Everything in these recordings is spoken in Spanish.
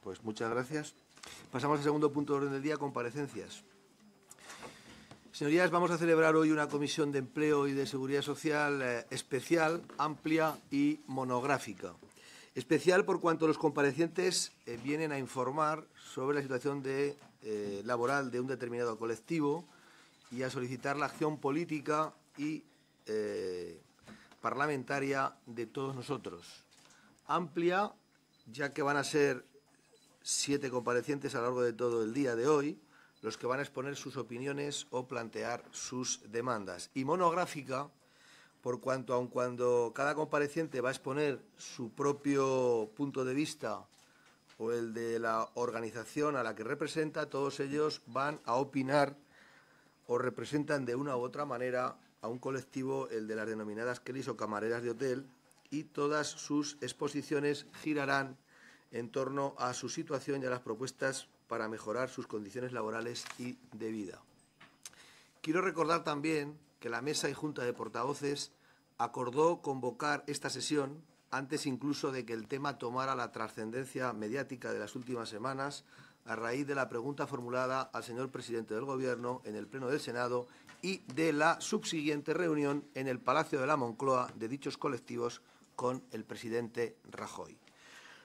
Pues muchas gracias. Pasamos al segundo punto de orden del día, comparecencias. Señorías, vamos a celebrar hoy una comisión de empleo y de seguridad social especial, amplia y monográfica. Especial por cuanto los comparecientes vienen a informar sobre la situación laboral de un determinado colectivo y a solicitar la acción política y parlamentaria de todos nosotros. Amplia, ya que van a ser 7 comparecientes a lo largo de todo el día de hoy, los que van a exponer sus opiniones o plantear sus demandas. Y monográfica, por cuanto, aun cuando cada compareciente va a exponer su propio punto de vista o el de la organización a la que representa, todos ellos van a opinar o representan de una u otra manera a un colectivo, el de las denominadas Kellys o camareras de hotel, y todas sus exposiciones girarán en torno a su situación y a las propuestas para mejorar sus condiciones laborales y de vida. Quiero recordar también que la Mesa y Junta de Portavoces acordó convocar esta sesión antes incluso de que el tema tomara la trascendencia mediática de las últimas semanas a raíz de la pregunta formulada al señor presidente del Gobierno en el Pleno del Senado y de la subsiguiente reunión en el Palacio de la Moncloa de dichos colectivos con el presidente Rajoy.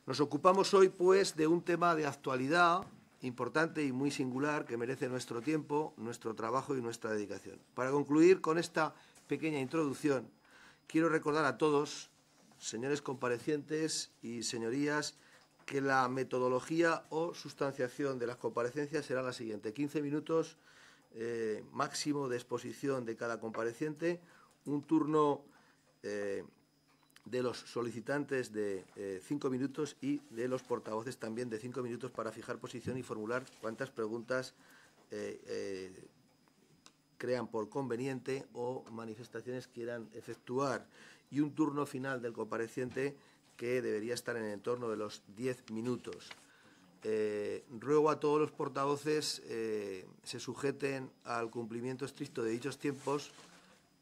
Nos ocupamos hoy, pues, de un tema de actualidad importante y muy singular que merece nuestro tiempo, nuestro trabajo y nuestra dedicación. Para concluir con esta pequeña introducción, quiero recordar a todos, señores comparecientes y señorías, que la metodología o sustanciación de las comparecencias será la siguiente: 15 minutos máximo de exposición de cada compareciente, un turno de los solicitantes de 5 minutos y de los portavoces también de 5 minutos para fijar posición y formular cuantas preguntas crean por conveniente o manifestaciones quieran efectuar. Y un turno final del compareciente que debería estar en el entorno de los 10 minutos. Ruego a todos los portavoces se sujeten al cumplimiento estricto de dichos tiempos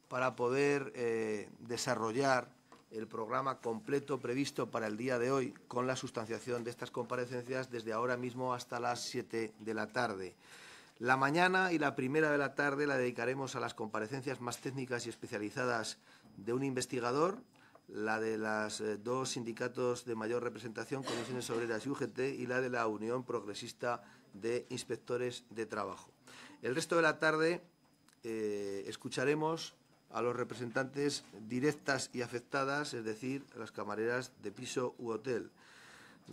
para poder desarrollar el programa completo previsto para el día de hoy con la sustanciación de estas comparecencias desde ahora mismo hasta las 7 de la tarde. La mañana y la primera de la tarde la dedicaremos a las comparecencias más técnicas y especializadas de un investigador, la de los 2 sindicatos de mayor representación, Comisiones Obreras y UGT, y la de la Unión Progresista de Inspectores de Trabajo. El resto de la tarde escucharemos a los representantes directas y afectadas, es decir, a las camareras de piso u hotel.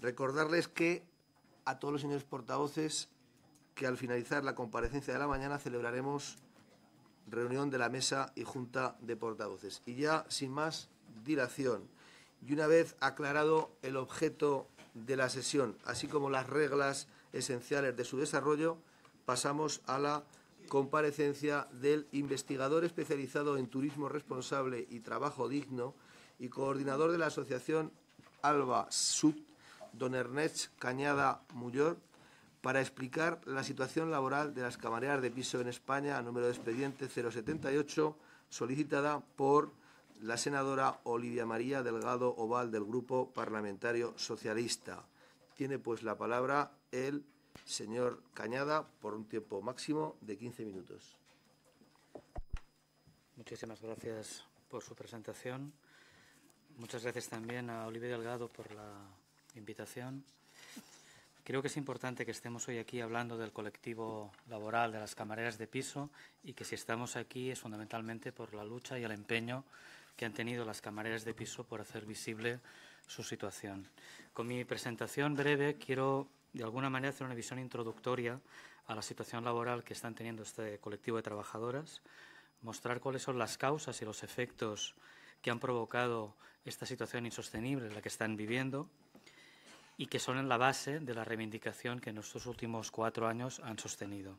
Recordarles que a todos los señores portavoces que al finalizar la comparecencia de la mañana celebraremos reunión de la Mesa y Junta de Portavoces. Y ya, sin más dilación, y una vez aclarado el objeto de la sesión, así como las reglas esenciales de su desarrollo, pasamos a la comparecencia del investigador especializado en turismo responsable y trabajo digno y coordinador de la asociación Alba Sud, don Ernest Cañada Muyor, para explicar la situación laboral de las camareras de piso en España, a número de expediente 078, solicitada por la senadora Olivia María Delgado Oval, del Grupo Parlamentario Socialista. Tiene, pues, la palabra el señor Cañada por un tiempo máximo de 15 minutos. Muchísimas gracias por su presentación. Muchas gracias también a Olivia Delgado por la invitación. Creo que es importante que estemos hoy aquí hablando del colectivo laboral de las camareras de piso y que si estamos aquí es fundamentalmente por la lucha y el empeño que han tenido las camareras de piso por hacer visible su situación. Con mi presentación breve quiero de alguna manera hacer una visión introductoria a la situación laboral que están teniendo este colectivo de trabajadoras, mostrar cuáles son las causas y los efectos que han provocado esta situación insostenible en la que están viviendo y que son en la base de la reivindicación que en estos últimos 4 años han sostenido.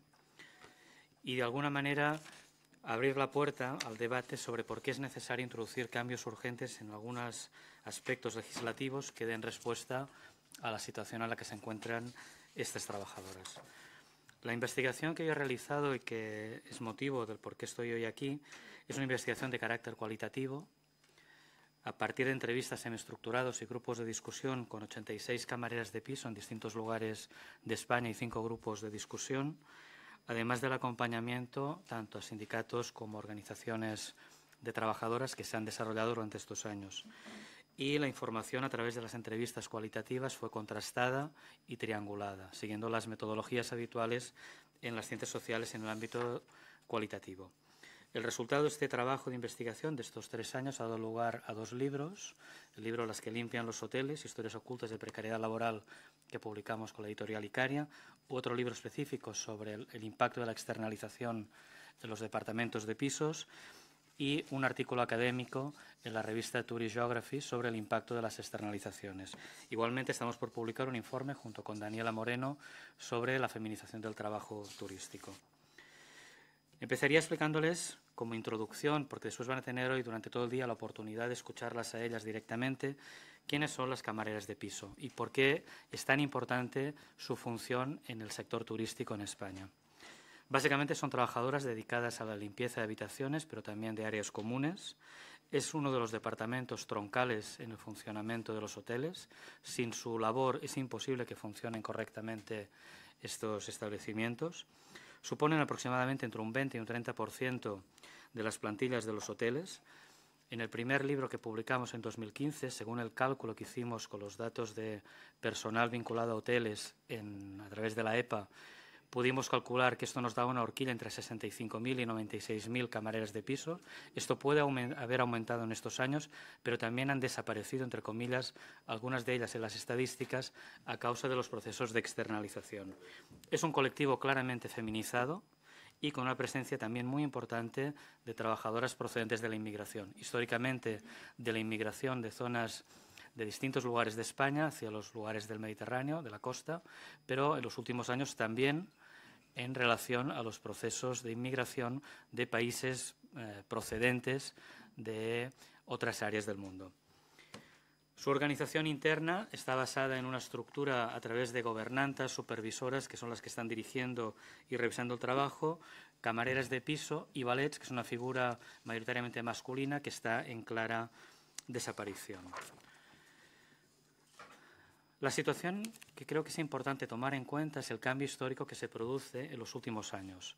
Y de alguna manera abrir la puerta al debate sobre por qué es necesario introducir cambios urgentes en algunos aspectos legislativos que den respuesta a la situación en la que se encuentran estas trabajadoras. La investigación que yo he realizado y que es motivo del por qué estoy hoy aquí es una investigación de carácter cualitativo. a partir de entrevistas semiestructurados y grupos de discusión con 86 camareras de piso en distintos lugares de España y 5 grupos de discusión, además del acompañamiento tanto a sindicatos como a organizaciones de trabajadoras que se han desarrollado durante estos años. Y la información a través de las entrevistas cualitativas fue contrastada y triangulada, siguiendo las metodologías habituales en las ciencias sociales en el ámbito cualitativo. El resultado de este trabajo de investigación de estos 3 años ha dado lugar a 2 libros. El libro Las que limpian los hoteles, historias ocultas de precariedad laboral, que publicamos con la editorial Icaria, otro libro específico sobre el impacto de la externalización en los departamentos de pisos y un artículo académico en la revista Tourist Geography sobre el impacto de las externalizaciones. Igualmente estamos por publicar un informe junto con Daniela Moreno sobre la feminización del trabajo turístico. Empezaría explicándoles como introducción, porque después van a tener hoy durante todo el día la oportunidad de escucharlas a ellas directamente, quiénes son las camareras de piso y por qué es tan importante su función en el sector turístico en España. Básicamente son trabajadoras dedicadas a la limpieza de habitaciones, pero también de áreas comunes. Es uno de los departamentos troncales en el funcionamiento de los hoteles. Sin su labor es imposible que funcionen correctamente estos establecimientos. Suponen aproximadamente entre un 20 y un 30% de las plantillas de los hoteles. En el primer libro que publicamos en 2015, según el cálculo que hicimos con los datos de personal vinculado a hoteles a través de la EPA, pudimos calcular que esto nos daba una horquilla entre 65.000 y 96.000 camareras de piso. Esto puede haber aumentado en estos años, pero también han desaparecido, entre comillas, algunas de ellas en las estadísticas a causa de los procesos de externalización. Es un colectivo claramente feminizado y con una presencia también muy importante de trabajadoras procedentes de la inmigración. Históricamente, de la inmigración de zonas de distintos lugares de España hacia los lugares del Mediterráneo, de la costa, pero en los últimos años también en relación a los procesos de inmigración de países procedentes de otras áreas del mundo. Su organización interna está basada en una estructura a través de gobernantas, supervisoras, que son las que están dirigiendo y revisando el trabajo, camareras de piso y valets, que es una figura mayoritariamente masculina que está en clara desaparición. La situación que creo que es importante tomar en cuenta es el cambio histórico que se produce en los últimos años.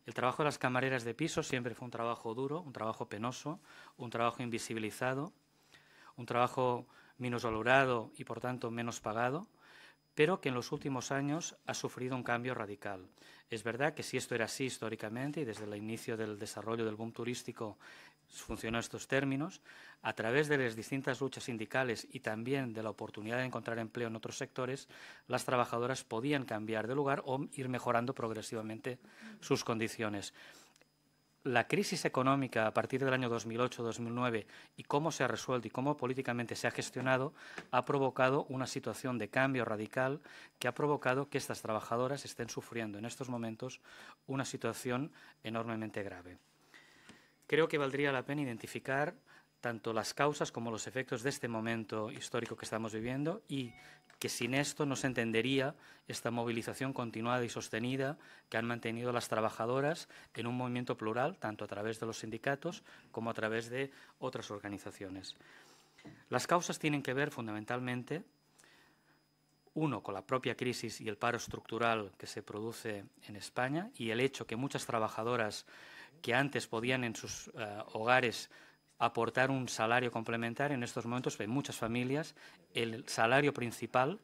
El trabajo de las camareras de piso siempre fue un trabajo duro, un trabajo penoso, un trabajo invisibilizado, un trabajo minusvalorado y, por tanto, menos pagado, pero que en los últimos años ha sufrido un cambio radical. Es verdad que si esto era así históricamente y desde el inicio del desarrollo del boom turístico funcionó estos términos, a través de las distintas luchas sindicales y también de la oportunidad de encontrar empleo en otros sectores, las trabajadoras podían cambiar de lugar o ir mejorando progresivamente sus condiciones. La crisis económica a partir del año 2008-2009 y cómo se ha resuelto y cómo políticamente se ha gestionado ha provocado una situación de cambio radical que ha provocado que estas trabajadoras estén sufriendo en estos momentos una situación enormemente grave. Creo que valdría la pena identificar tanto las causas como los efectos de este momento histórico que estamos viviendo y que sin esto no se entendería esta movilización continuada y sostenida que han mantenido las trabajadoras en un movimiento plural, tanto a través de los sindicatos como a través de otras organizaciones. Las causas tienen que ver fundamentalmente, uno, con la propia crisis y el paro estructural que se produce en España y el hecho que muchas trabajadoras que antes podían en sus hogares aportar un salario complementario, en estos momentos en muchas familias el salario principal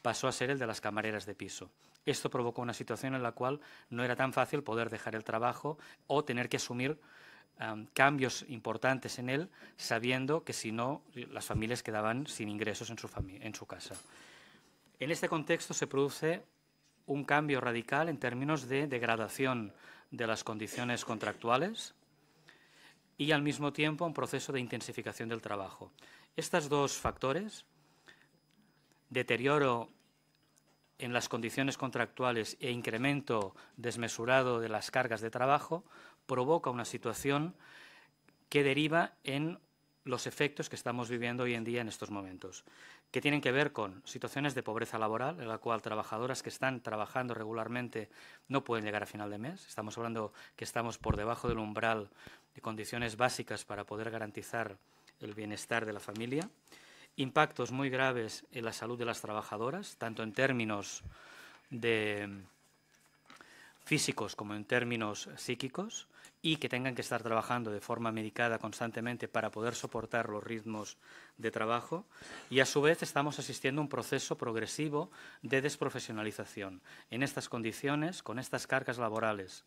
pasó a ser el de las camareras de piso. Esto provocó una situación en la cual no era tan fácil poder dejar el trabajo o tener que asumir cambios importantes en él, sabiendo que si no las familias quedaban sin ingresos en su casa. En este contexto se produce un cambio radical en términos de degradación de las condiciones contractuales y, al mismo tiempo, un proceso de intensificación del trabajo. Estos dos factores, deterioro en las condiciones contractuales e incremento desmesurado de las cargas de trabajo, provoca una situación que deriva en los efectos que estamos viviendo hoy en día en estos momentos, que tienen que ver con situaciones de pobreza laboral, en la cual trabajadoras que están trabajando regularmente no pueden llegar a final de mes. Estamos hablando que estamos por debajo del umbral de condiciones básicas para poder garantizar el bienestar de la familia, impactos muy graves en la salud de las trabajadoras, tanto en términos físicos como en términos psíquicos, y que tengan que estar trabajando de forma medicada constantemente para poder soportar los ritmos de trabajo. Y a su vez estamos asistiendo a un proceso progresivo de desprofesionalización. En estas condiciones, con estas cargas laborales,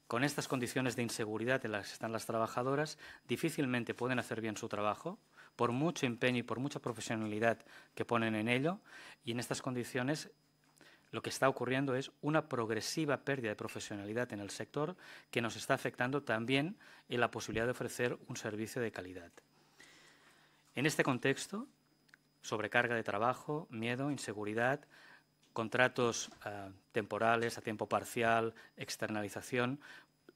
con estas condiciones de inseguridad en las que están las trabajadoras, difícilmente pueden hacer bien su trabajo, por mucho empeño y por mucha profesionalidad que ponen en ello, y en estas condiciones lo que está ocurriendo es una progresiva pérdida de profesionalidad en el sector que nos está afectando también en la posibilidad de ofrecer un servicio de calidad. En este contexto, sobrecarga de trabajo, miedo, inseguridad, contratos temporales, a tiempo parcial, externalización,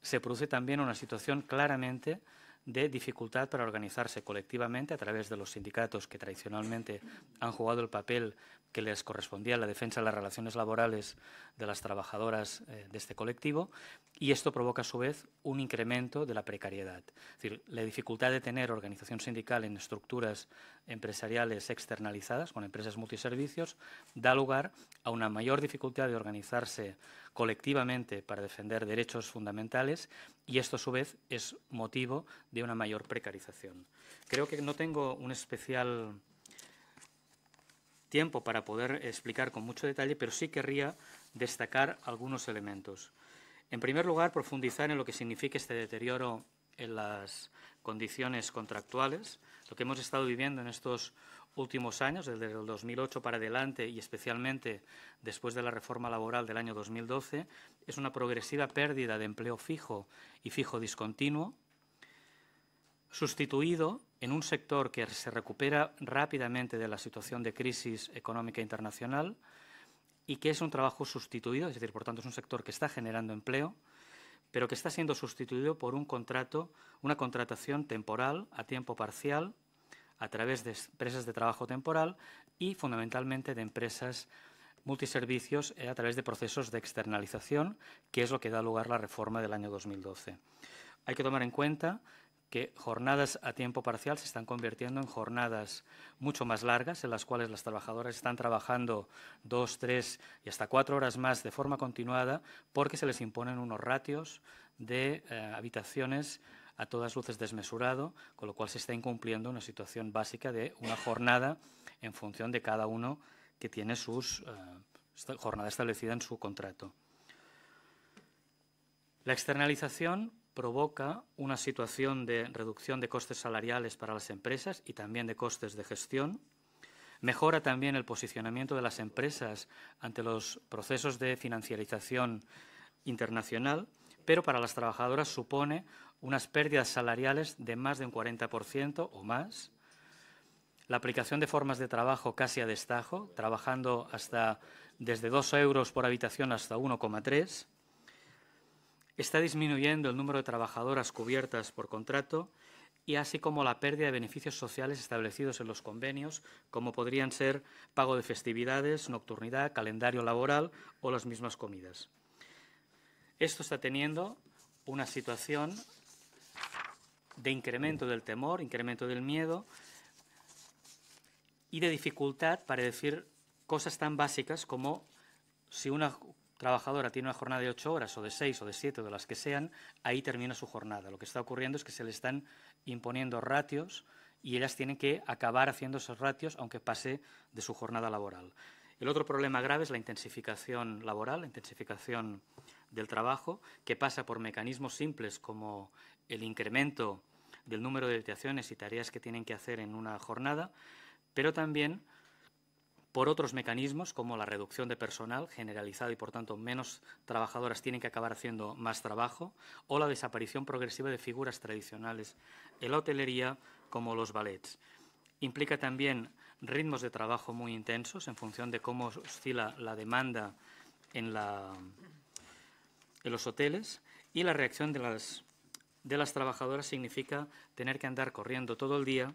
se produce también una situación claramente de dificultad para organizarse colectivamente a través de los sindicatos que tradicionalmente han jugado el papel que les correspondía en la defensa de las relaciones laborales de las trabajadoras de este colectivo, y esto provoca a su vez un incremento de la precariedad. Es decir, la dificultad de tener organización sindical en estructuras empresariales externalizadas, con empresas multiservicios, da lugar a una mayor dificultad de organizarse colectivamente para defender derechos fundamentales, y esto a su vez es motivo de una mayor precarización. Creo que no tengo un especial tiempo para poder explicar con mucho detalle, pero sí querría destacar algunos elementos. En primer lugar, profundizar en lo que significa este deterioro en las condiciones contractuales. Lo que hemos estado viviendo en estos últimos años, desde el 2008 para adelante y especialmente después de la reforma laboral del año 2012, es una progresiva pérdida de empleo fijo y fijo discontinuo, sustituido en un sector que se recupera rápidamente de la situación de crisis económica internacional y que es un trabajo sustituido, es decir, por tanto es un sector que está generando empleo, pero que está siendo sustituido por un contrato, una contratación temporal a tiempo parcial a través de empresas de trabajo temporal y fundamentalmente de empresas multiservicios a través de procesos de externalización, que es lo que da lugar a la reforma del año 2012. Hay que tomar en cuenta que jornadas a tiempo parcial se están convirtiendo en jornadas mucho más largas, en las cuales las trabajadoras están trabajando 2, 3 y hasta 4 horas más de forma continuada, porque se les imponen unos ratios de habitaciones a todas luces desmesurado, con lo cual se está incumpliendo una situación básica de una jornada en función de cada uno que tiene sus jornada establecida en su contrato. La externalización provoca una situación de reducción de costes salariales para las empresas y también de costes de gestión. Mejora también el posicionamiento de las empresas ante los procesos de financiarización internacional, pero para las trabajadoras supone unas pérdidas salariales de más de un 40% o más. La aplicación de formas de trabajo casi a destajo, trabajando desde 2 euros por habitación hasta 1,3. Está disminuyendo el número de trabajadoras cubiertas por contrato y así como la pérdida de beneficios sociales establecidos en los convenios, como podrían ser pago de festividades, nocturnidad, calendario laboral o las mismas comidas. Esto está teniendo una situación de incremento del temor, incremento del miedo y de dificultad para decir cosas tan básicas como si una trabajadora tiene una jornada de 8 horas o de 6 o de 7 o de las que sean, ahí termina su jornada. Lo que está ocurriendo es que se le están imponiendo ratios y ellas tienen que acabar haciendo esos ratios aunque pase de su jornada laboral. El otro problema grave es la intensificación laboral, la intensificación del trabajo, que pasa por mecanismos simples como el incremento del número de dedicaciones y tareas que tienen que hacer en una jornada, pero también por otros mecanismos como la reducción de personal generalizada y, por tanto, menos trabajadoras tienen que acabar haciendo más trabajo, o la desaparición progresiva de figuras tradicionales en la hotelería como los ballets. Implica también ritmos de trabajo muy intensos en función de cómo oscila la demanda en los hoteles, y la reacción de las trabajadoras significa tener que andar corriendo todo el día,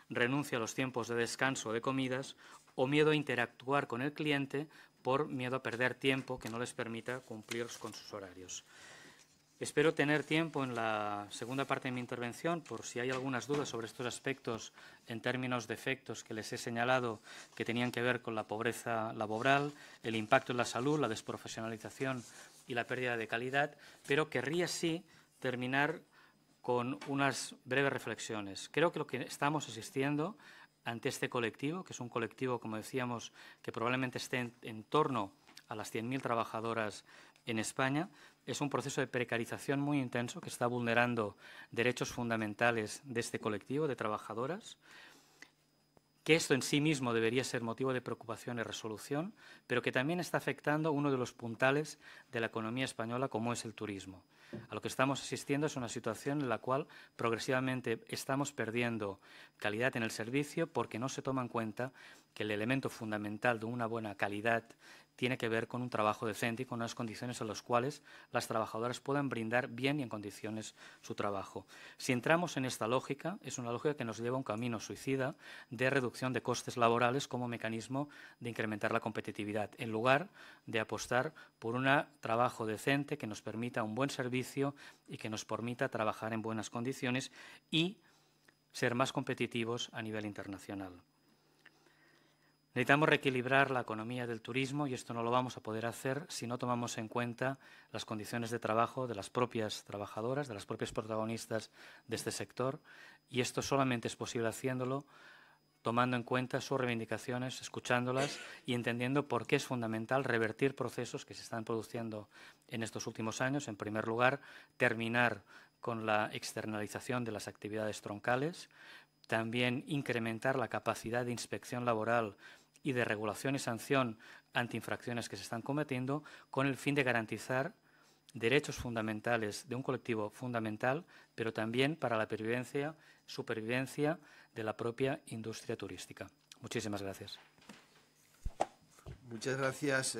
renuncia a los tiempos de descanso o de comidas, o miedo a interactuar con el cliente por miedo a perder tiempo que no les permita cumplir con sus horarios. Espero tener tiempo en la segunda parte de mi intervención, por si hay algunas dudas sobre estos aspectos en términos de efectos que les he señalado que tenían que ver con la pobreza laboral, el impacto en la salud, la desprofesionalización y la pérdida de calidad, pero querría sí terminar con unas breves reflexiones. Creo que lo que estamos asistiendo ante este colectivo, que es un colectivo, como decíamos, que probablemente esté en torno a las 100.000 trabajadoras en España, es un proceso de precarización muy intenso que está vulnerando derechos fundamentales de este colectivo de trabajadoras, que esto en sí mismo debería ser motivo de preocupación y resolución, pero que también está afectando uno de los puntales de la economía española, como es el turismo. A lo que estamos asistiendo es una situación en la cual progresivamente estamos perdiendo calidad en el servicio porque no se toma en cuenta que el elemento fundamental de una buena calidad tiene que ver con un trabajo decente y con unas condiciones en las cuales las trabajadoras puedan brindar bien y en condiciones su trabajo. Si entramos en esta lógica, es una lógica que nos lleva a un camino suicida de reducción de costes laborales como mecanismo de incrementar la competitividad, en lugar de apostar por un trabajo decente que nos permita un buen servicio y que nos permita trabajar en buenas condiciones y ser más competitivos a nivel internacional. Necesitamos reequilibrar la economía del turismo y esto no lo vamos a poder hacer si no tomamos en cuenta las condiciones de trabajo de las propias trabajadoras, de las propias protagonistas de este sector, y esto solamente es posible haciéndolo tomando en cuenta sus reivindicaciones, escuchándolas y entendiendo por qué es fundamental revertir procesos que se están produciendo en estos últimos años. En primer lugar, terminar con la externalización de las actividades troncales, también incrementar la capacidad de inspección laboral y de regulación y sanción ante infracciones que se están cometiendo, con el fin de garantizar derechos fundamentales de un colectivo fundamental, pero también para la supervivencia de la propia industria turística. Muchísimas gracias. Muchas gracias,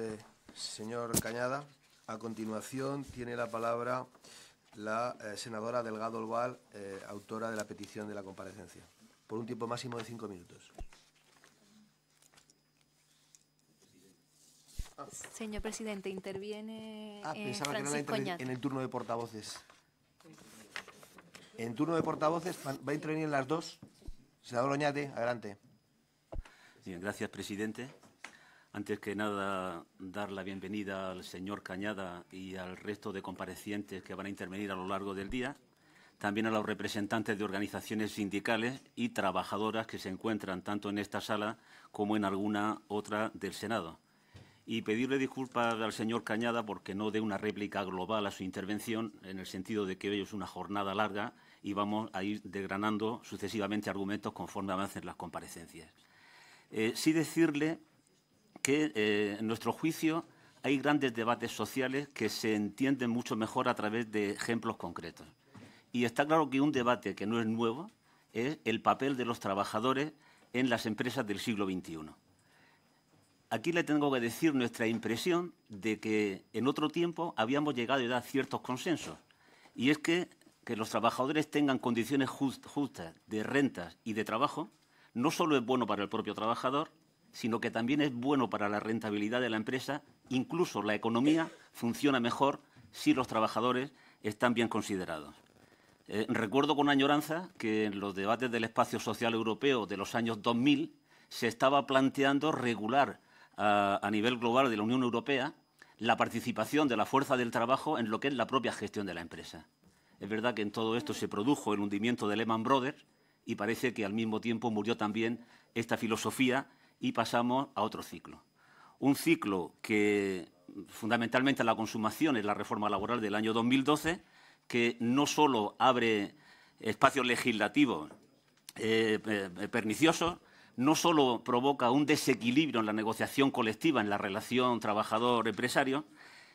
señor Cañada. A continuación tiene la palabra la senadora Delgado Albal, autora de la petición de la comparecencia, por un tiempo máximo de 5 minutos. Señor presidente, interviene pensaba Francisco que era Oñate. en el turno de portavoces. En turno de portavoces va a intervenir en las dos. Senador Oñate, adelante. Bien, gracias, presidente. Antes que nada, dar la bienvenida al señor Cañada y al resto de comparecientes que van a intervenir a lo largo del día. También a los representantes de organizaciones sindicales y trabajadoras que se encuentran tanto en esta sala como en alguna otra del Senado. Y pedirle disculpas al señor Cañada porque no dé una réplica global a su intervención, en el sentido de que hoy es una jornada larga y vamos a ir desgranando sucesivamente argumentos conforme avancen las comparecencias. Sí decirle que en nuestro juicio hay grandes debates sociales que se entienden mucho mejor a través de ejemplos concretos. Y está claro que un debate que no es nuevo es el papel de los trabajadores en las empresas del siglo XXI. Aquí le tengo que decir nuestra impresión de que en otro tiempo habíamos llegado a dar ciertos consensos. Y es que los trabajadores tengan condiciones justas de rentas y de trabajo no solo es bueno para el propio trabajador, sino que también es bueno para la rentabilidad de la empresa. Incluso la economía funciona mejor si los trabajadores están bien considerados. Recuerdo con añoranza que en los debates del espacio social europeo de los años 2000 se estaba planteando regular a nivel global de la Unión Europea la participación de la fuerza del trabajo en lo que es la propia gestión de la empresa. Es verdad que en todo esto se produjo el hundimiento de Lehman Brothers y parece que al mismo tiempo murió también esta filosofía y pasamos a otro ciclo. Un ciclo que fundamentalmente la consumación es la reforma laboral del año 2012, que no solo abre espacios legislativos perniciosos, no solo provoca un desequilibrio en la negociación colectiva, en la relación trabajador-empresario,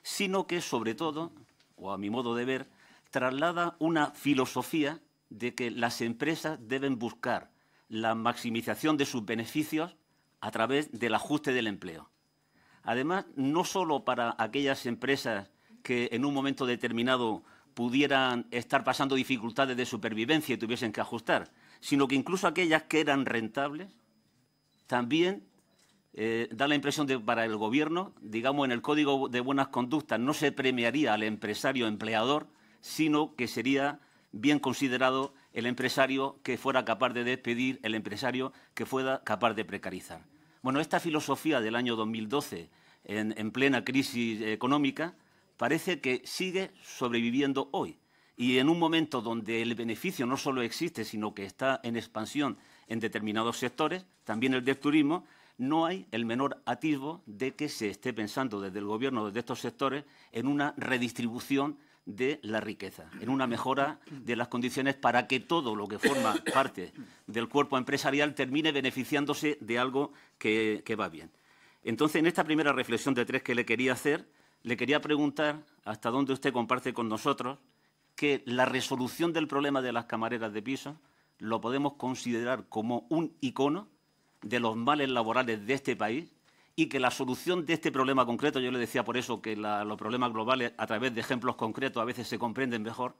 sino que, sobre todo, o a mi modo de ver, traslada una filosofía de que las empresas deben buscar la maximización de sus beneficios a través del ajuste del empleo. Además, no solo para aquellas empresas que en un momento determinado pudieran estar pasando dificultades de supervivencia y tuviesen que ajustar, sino que incluso aquellas que eran rentables, también da la impresión de que para el Gobierno, digamos, en el Código de Buenas Conductas no se premiaría al empresario empleador, sino que sería bien considerado el empresario que fuera capaz de despedir, el empresario que fuera capaz de precarizar. Bueno, esta filosofía del año 2012, en plena crisis económica, parece que sigue sobreviviendo hoy. Y en un momento donde el beneficio no solo existe, sino que está en expansión en determinados sectores, también el del turismo, no hay el menor atisbo de que se esté pensando desde el Gobierno, desde estos sectores, en una redistribución de la riqueza, en una mejora de las condiciones para que todo lo que forma parte del cuerpo empresarial termine beneficiándose de algo que va bien. Entonces, en esta primera reflexión de tres que le quería hacer, le quería preguntar hasta dónde usted comparte con nosotros que la resolución del problema de las camareras de piso lo podemos considerar como un icono de los males laborales de este país y que la solución de este problema concreto, yo le decía por eso que los problemas globales a través de ejemplos concretos a veces se comprenden mejor,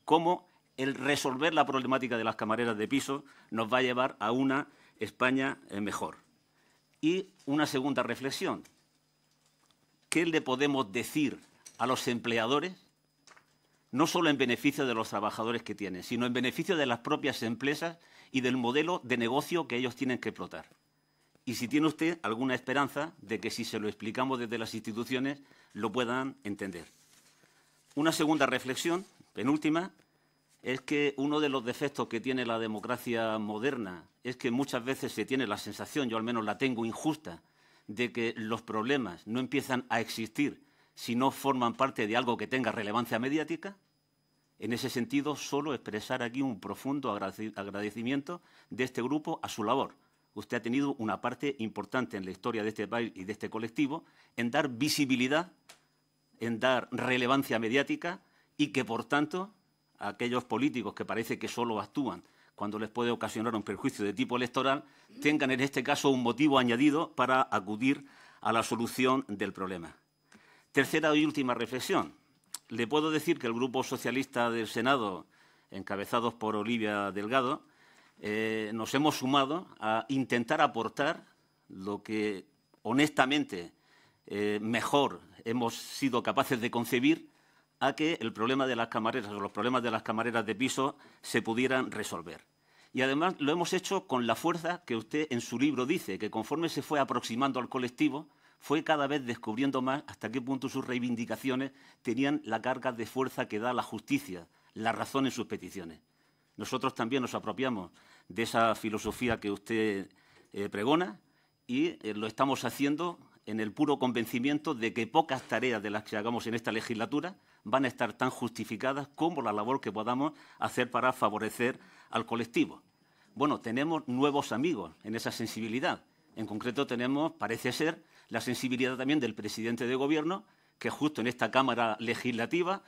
cómo el resolver la problemática de las camareras de piso nos va a llevar a una España mejor. Y una segunda reflexión, ¿qué le podemos decir a los empleadores, no solo en beneficio de los trabajadores que tienen, sino en beneficio de las propias empresas y del modelo de negocio que ellos tienen que explotar? Y si tiene usted alguna esperanza de que si se lo explicamos desde las instituciones lo puedan entender. Una segunda reflexión, penúltima, es que uno de los defectos que tiene la democracia moderna es que muchas veces se tiene la sensación, yo al menos la tengo injusta, de que los problemas no empiezan a existir si no forman parte de algo que tenga relevancia mediática. En ese sentido, solo expresar aquí un profundo agradecimiento de este grupo a su labor. Usted ha tenido una parte importante en la historia de este país y de este colectivo en dar visibilidad, en dar relevancia mediática y que, por tanto, aquellos políticos que parece que solo actúan cuando les puede ocasionar un perjuicio de tipo electoral, tengan en este caso un motivo añadido para acudir a la solución del problema. Tercera y última reflexión. Le puedo decir que el Grupo Socialista del Senado, encabezados por Olivia Delgado, nos hemos sumado a intentar aportar lo que honestamente mejor hemos sido capaces de concebir a que el problema de las camareras o los problemas de las camareras de piso se pudieran resolver. Y además lo hemos hecho con la fuerza que usted en su libro dice, que conforme se fue aproximando al colectivo, fue cada vez descubriendo más hasta qué punto sus reivindicaciones tenían la carga de fuerza que da la justicia, la razón en sus peticiones. Nosotros también nos apropiamos de esa filosofía que usted pregona y lo estamos haciendo en el puro convencimiento de que pocas tareas de las que hagamos en esta legislatura van a estar tan justificadas como la labor que podamos hacer para favorecer al colectivo. Bueno, tenemos nuevos amigos en esa sensibilidad. En concreto tenemos, parece ser, la sensibilidad también del presidente de Gobierno, que justo en esta Cámara Legislativa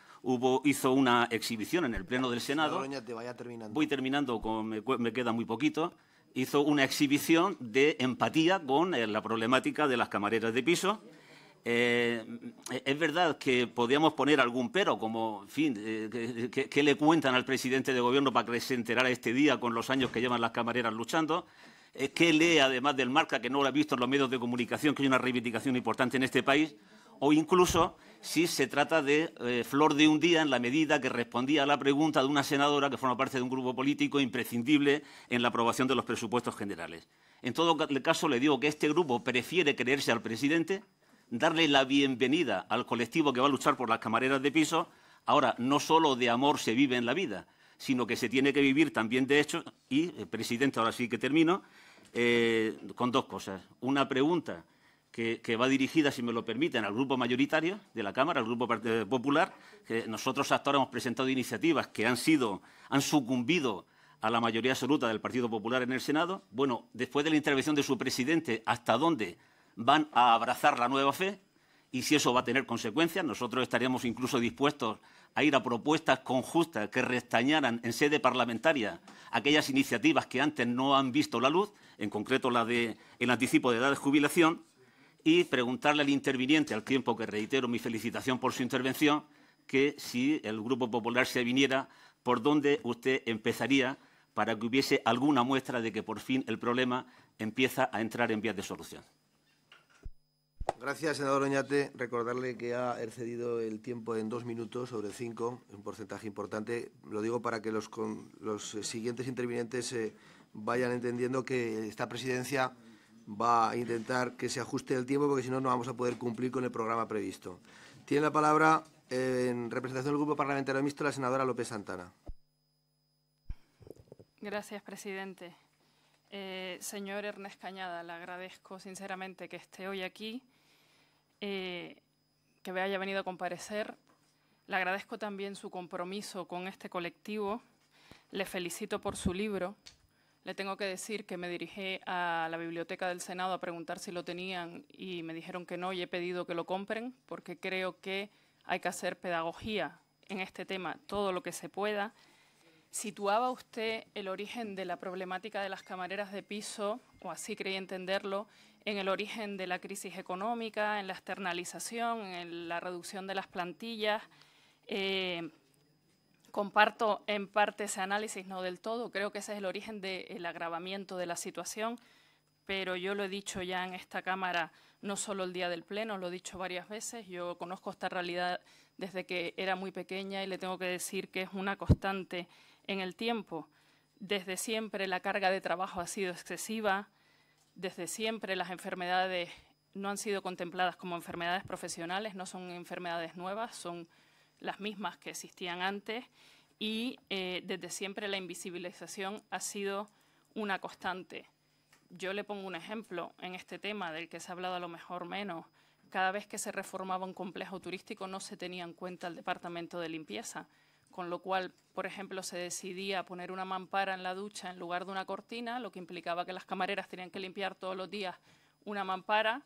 hizo una exhibición en el Pleno del Senado. Doroñate, vaya terminando. Voy terminando, me queda muy poquito. Hizo una exhibición de empatía con la problemática de las camareras de piso. Es verdad que podíamos poner algún pero, como, en fin, ¿qué le cuentan al presidente de Gobierno para que se enterara este día con los años que llevan las camareras luchando? ¿Qué lee, además del Marca, que no lo ha visto en los medios de comunicación, que hay una reivindicación importante en este país? O incluso si se trata de flor de un día en la medida que respondía a la pregunta de una senadora que forma parte de un grupo político imprescindible en la aprobación de los presupuestos generales. En todo caso, le digo que este grupo prefiere creerse al presidente, darle la bienvenida al colectivo que va a luchar por las camareras de piso. Ahora, no solo de amor se vive en la vida, sino que se tiene que vivir también de hechos. Y, presidente, ahora sí que termino, con dos cosas. Una pregunta que va dirigida, si me lo permiten, al grupo mayoritario de la Cámara, al Grupo Popular. Que nosotros hasta ahora hemos presentado iniciativas que han sucumbido a la mayoría absoluta del Partido Popular en el Senado. Bueno, después de la intervención de su presidente, ¿hasta dónde van a abrazar la nueva fe? Y si eso va a tener consecuencias, nosotros estaríamos incluso dispuestos a ir a propuestas conjuntas que restañaran en sede parlamentaria aquellas iniciativas que antes no han visto la luz, en concreto la del anticipo de edad de jubilación, y preguntarle al interviniente, al tiempo que reitero mi felicitación por su intervención, que si el Grupo Popular se viniera, por dónde usted empezaría para que hubiese alguna muestra de que por fin el problema empieza a entrar en vías de solución. Gracias, senador Oñate. Recordarle que ha excedido el tiempo en 2 minutos sobre 5, es un porcentaje importante. Lo digo para que los siguientes intervinientes vayan entendiendo que esta presidencia va a intentar que se ajuste el tiempo, porque si no, no vamos a poder cumplir con el programa previsto. Tiene la palabra, en representación del Grupo Parlamentario Mixto, la senadora López Santana. Gracias, presidente. Señor Ernest Cañada, le agradezco sinceramente que esté hoy aquí, que me haya venido a comparecer. Le agradezco también su compromiso con este colectivo. Le felicito por su libro. Le tengo que decir que me dirigí a la Biblioteca del Senado a preguntar si lo tenían y me dijeron que no, y he pedido que lo compren porque creo que hay que hacer pedagogía en este tema todo lo que se pueda. Situaba usted el origen de la problemática de las camareras de piso, o así creí entenderlo, en el origen de la crisis económica, en la externalización, en la reducción de las plantillas. Comparto en parte ese análisis, no del todo. Creo que ese es el origen del agravamiento de la situación, pero yo lo he dicho ya en esta Cámara, no solo el día del Pleno, lo he dicho varias veces. Yo conozco esta realidad desde que era muy pequeña y le tengo que decir que es una constante en el tiempo. Desde siempre la carga de trabajo ha sido excesiva, desde siempre las enfermedades no han sido contempladas como enfermedades profesionales, no son enfermedades nuevas, son las mismas que existían antes, y desde siempre la invisibilización ha sido una constante. Yo le pongo un ejemplo en este tema del que se ha hablado a lo mejor menos. Cada vez que se reformaba un complejo turístico no se tenía en cuenta el departamento de limpieza, con lo cual, por ejemplo, se decidía poner una mampara en la ducha en lugar de una cortina, lo que implicaba que las camareras tenían que limpiar todos los días una mampara.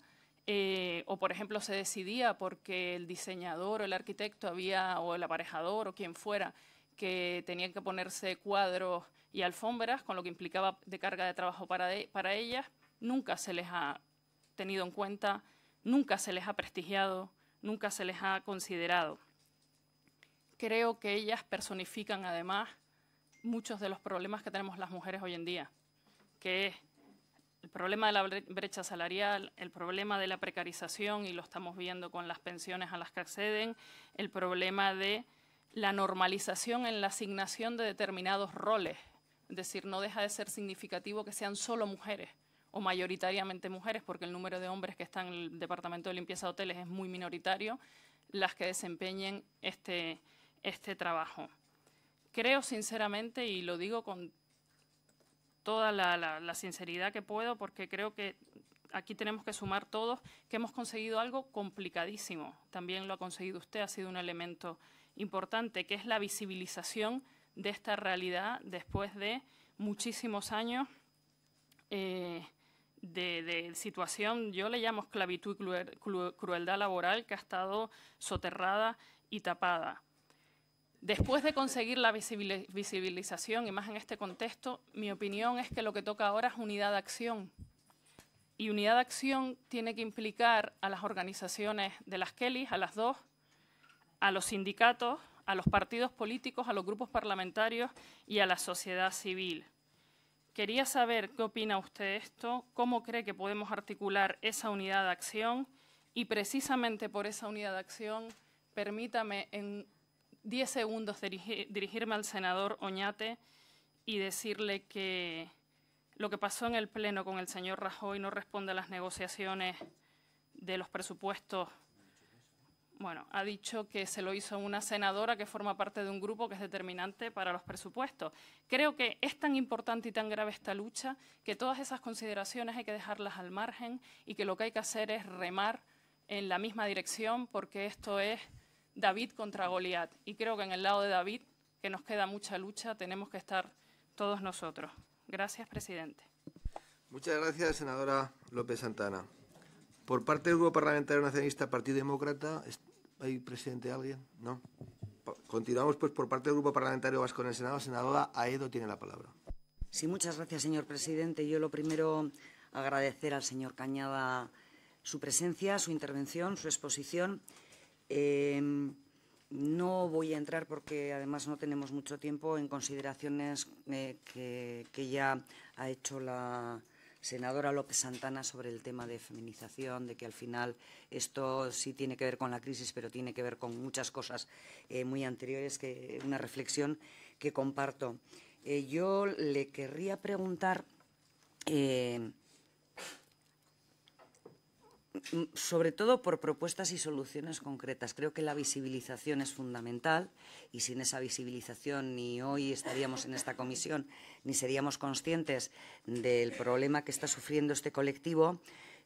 O, por ejemplo, se decidía porque el diseñador o el arquitecto o el aparejador o quien fuera, que tenían que ponerse cuadros y alfombras, con lo que implicaba de carga de trabajo para ellas. Nunca se les ha tenido en cuenta, nunca se les ha prestigiado, nunca se les ha considerado. Creo que ellas personifican, además, muchos de los problemas que tenemos las mujeres hoy en día, que es el problema de la brecha salarial, el problema de la precarización, y lo estamos viendo con las pensiones a las que acceden, el problema de la normalización en la asignación de determinados roles. Es decir, no deja de ser significativo que sean solo mujeres o mayoritariamente mujeres, porque el número de hombres que están en el departamento de limpieza de hoteles es muy minoritario, las que desempeñen este trabajo. Creo sinceramente, y lo digo con toda la sinceridad que puedo, porque creo que aquí tenemos que sumar todos, que hemos conseguido algo complicadísimo. También lo ha conseguido usted, ha sido un elemento importante, que es la visibilización de esta realidad después de muchísimos años de situación, yo le llamo esclavitud y crueldad laboral, que ha estado soterrada y tapada. Después de conseguir la visibilización, y más en este contexto, mi opinión es que lo que toca ahora es unidad de acción. Y unidad de acción tiene que implicar a las organizaciones de las Kellys, a las dos, a los sindicatos, a los partidos políticos, a los grupos parlamentarios y a la sociedad civil. Quería saber qué opina usted de esto, cómo cree que podemos articular esa unidad de acción, y precisamente por esa unidad de acción, permítame en 10 segundos dirigirme al senador Oñate y decirle que lo que pasó en el Pleno con el señor Rajoy no responde a las negociaciones de los presupuestos. Bueno, ha dicho que se lo hizo una senadora que forma parte de un grupo que es determinante para los presupuestos. Creo que es tan importante y tan grave esta lucha que todas esas consideraciones hay que dejarlas al margen, y que lo que hay que hacer es remar en la misma dirección, porque esto es David contra Goliat. Y creo que en el lado de David, que nos queda mucha lucha, tenemos que estar todos nosotros. Gracias, presidente. Muchas gracias, senadora López Santana. Por parte del Grupo Parlamentario Nacionalista Partido Demócrata, ¿hay presente alguien? ¿No? Continuamos pues por parte del Grupo Parlamentario Vasco en el Senado. Senadora Aedo tiene la palabra. Sí, muchas gracias, señor presidente. Yo lo primero, agradecer al señor Cañada su presencia, su intervención, su exposición. No voy a entrar, porque además no tenemos mucho tiempo, en consideraciones que ya ha hecho la senadora López Santana sobre el tema de feminización, de que al final esto sí tiene que ver con la crisis, pero tiene que ver con muchas cosas muy anteriores, que una reflexión que comparto. Yo le querría preguntar sobre todo por propuestas y soluciones concretas. Creo que la visibilización es fundamental y sin esa visibilización ni hoy estaríamos en esta comisión ni seríamos conscientes del problema que está sufriendo este colectivo.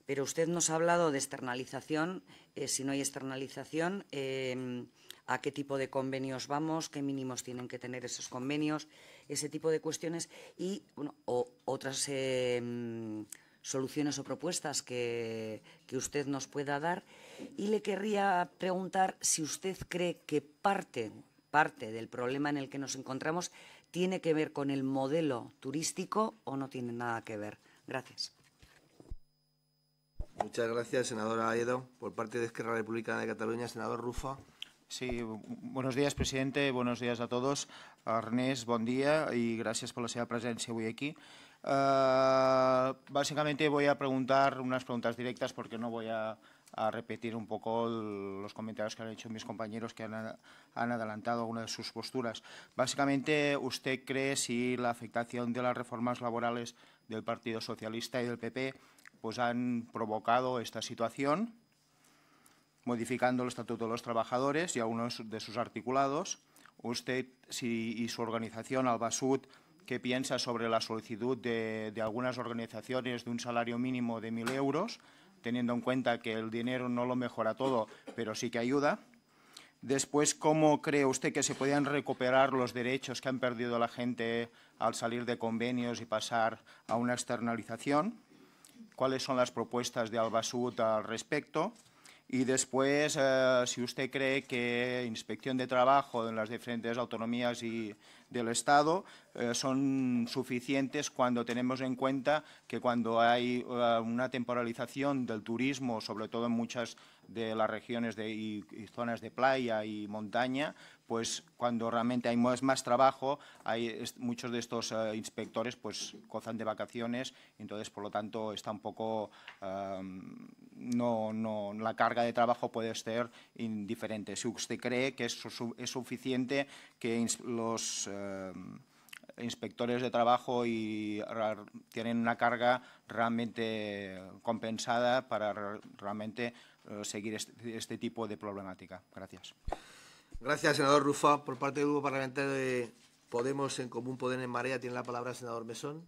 Pero usted nos ha hablado de externalización. Si no hay externalización, ¿a qué tipo de convenios vamos? ¿Qué mínimos tienen que tener esos convenios? Ese tipo de cuestiones y bueno, otras soluciones o propuestas que usted nos pueda dar. Y le querría preguntar si usted cree que parte del problema en el que nos encontramos tiene que ver con el modelo turístico o no tiene nada que ver. Gracias. Muchas gracias, senadora Aedo. Por parte de Esquerra Republicana de Cataluña, senador Rufa. Sí, buenos días, presidente. Buenos días a todos. Ernest, bon día y gracias por la seva presència avui aquí. Básicamente voy a preguntar unas preguntas directas porque no voy a repetir un poco los comentarios que han hecho mis compañeros que han adelantado algunas de sus posturas. Básicamente, ¿usted cree si la afectación de las reformas laborales del Partido Socialista y del PP pues han provocado esta situación, modificando el Estatuto de los Trabajadores y algunos de sus articulados? ¿Usted y su organización, Albasud, qué piensa sobre la solicitud de algunas organizaciones de un salario mínimo de 1.000 euros, teniendo en cuenta que el dinero no lo mejora todo, pero sí que ayuda? Después, ¿cómo cree usted que se podrían recuperar los derechos que han perdido la gente al salir de convenios y pasar a una externalización? ¿Cuáles son las propuestas de Albasud al respecto? Y después, si usted cree que Inspección de Trabajo en las diferentes autonomías y del Estado son suficientes cuando tenemos en cuenta que cuando hay una temporalización del turismo, sobre todo en muchas de las regiones y zonas de playa y montaña, pues cuando realmente hay más trabajo, muchos de estos inspectores pues gozan de vacaciones, entonces por lo tanto está un poco la carga de trabajo puede ser indiferente. Si usted cree que es suficiente que los inspectores de trabajo tienen una carga realmente compensada para realmente seguir este tipo de problemática. Gracias. Gracias, senador Rufa. Por parte del Grupo Parlamentario de Podemos en Común Podem en Marea, tiene la palabra el senador Mesón.